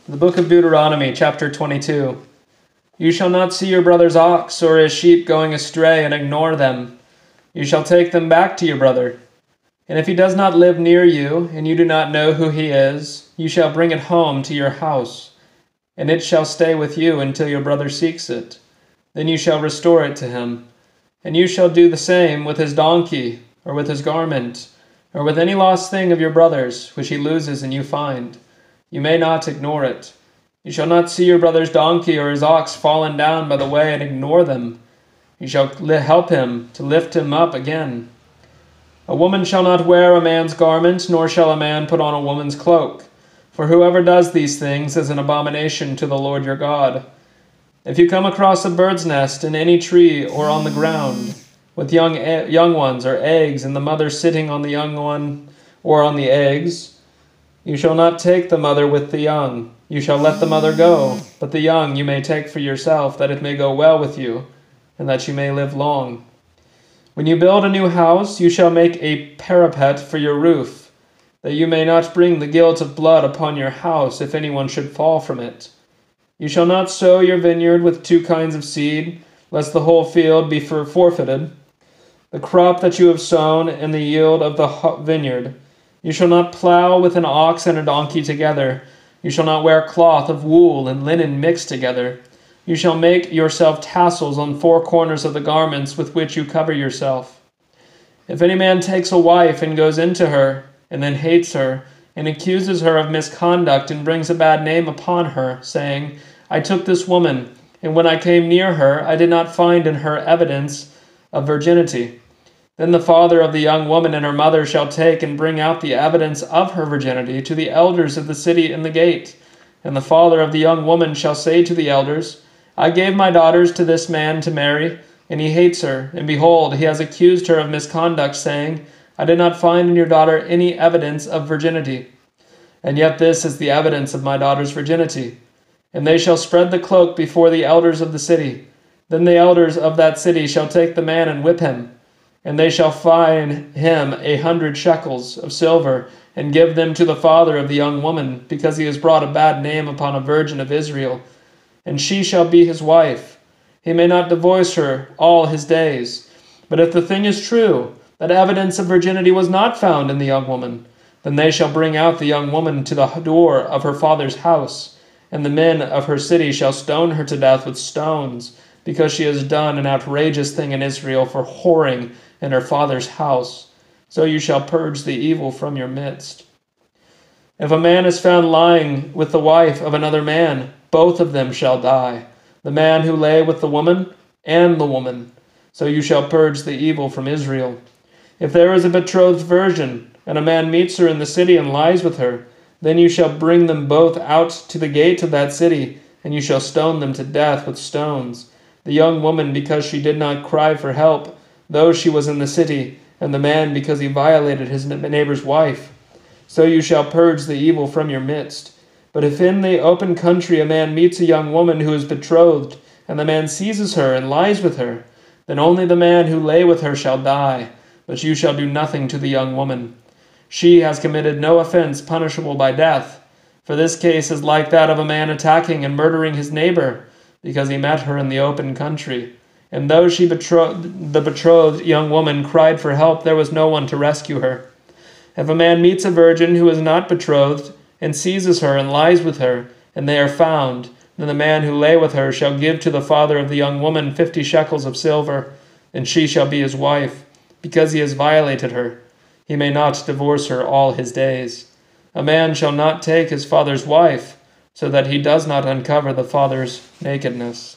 The book of Deuteronomy, chapter 22. You shall not see your brother's ox or his sheep going astray and ignore them. You shall take them back to your brother. And if he does not live near you, and you do not know who he is, you shall bring it home to your house, and it shall stay with you until your brother seeks it. Then you shall restore it to him. And you shall do the same with his donkey, or with his garment, or with any lost thing of your brother's, which he loses and you find. You may not ignore it. You shall not see your brother's donkey or his ox fallen down by the way and ignore them. You shall help him to lift him up again. A woman shall not wear a man's garment, nor shall a man put on a woman's cloak. For whoever does these things is an abomination to the Lord your God. If you come across a bird's nest in any tree or on the ground, with young ones or eggs, and the mother sitting on the young one or on the eggs, you shall not take the mother with the young. You shall let the mother go, but the young you may take for yourself, that it may go well with you, and that you may live long. When you build a new house, you shall make a parapet for your roof, that you may not bring the guilt of blood upon your house if anyone should fall from it. You shall not sow your vineyard with two kinds of seed, lest the whole field be forfeited. The crop that you have sown and the yield of the vineyard. You shall not plow with an ox and a donkey together. You shall not wear cloth of wool and linen mixed together. You shall make yourself tassels on four corners of the garments with which you cover yourself. If any man takes a wife and goes into her, and then hates her, and accuses her of misconduct, and brings a bad name upon her, saying, I took this woman, and when I came near her, I did not find in her evidence of virginity. Then the father of the young woman and her mother shall take and bring out the evidence of her virginity to the elders of the city in the gate. And the father of the young woman shall say to the elders, I gave my daughters to this man to marry, and he hates her. And behold, he has accused her of misconduct, saying, I did not find in your daughter any evidence of virginity. And yet this is the evidence of my daughter's virginity. And they shall spread the cloak before the elders of the city. Then the elders of that city shall take the man and whip him. And they shall fine him 100 shekels of silver, and give them to the father of the young woman, because he has brought a bad name upon a virgin of Israel. And she shall be his wife. He may not divorce her all his days. But if the thing is true, that evidence of virginity was not found in the young woman, then they shall bring out the young woman to the door of her father's house, and the men of her city shall stone her to death with stones, because she has done an outrageous thing in Israel for whoring in her father's house. So you shall purge the evil from your midst. If a man is found lying with the wife of another man, both of them shall die, the man who lay with the woman and the woman. So you shall purge the evil from Israel. If there is a betrothed virgin, and a man meets her in the city and lies with her, then you shall bring them both out to the gate of that city, and you shall stone them to death with stones. The young woman because she did not cry for help, though she was in the city, and the man because he violated his neighbor's wife. So you shall purge the evil from your midst. But if in the open country a man meets a young woman who is betrothed, and the man seizes her and lies with her, then only the man who lay with her shall die, but you shall do nothing to the young woman. She has committed no offense punishable by death, for this case is like that of a man attacking and murdering his neighbor, because he met her in the open country. And though the betrothed young woman cried for help, there was no one to rescue her. If a man meets a virgin who is not betrothed, and seizes her and lies with her, and they are found, then the man who lay with her shall give to the father of the young woman 50 shekels of silver, and she shall be his wife, because he has violated her. He may not divorce her all his days. A man shall not take his father's wife, so that he does not uncover the father's nakedness.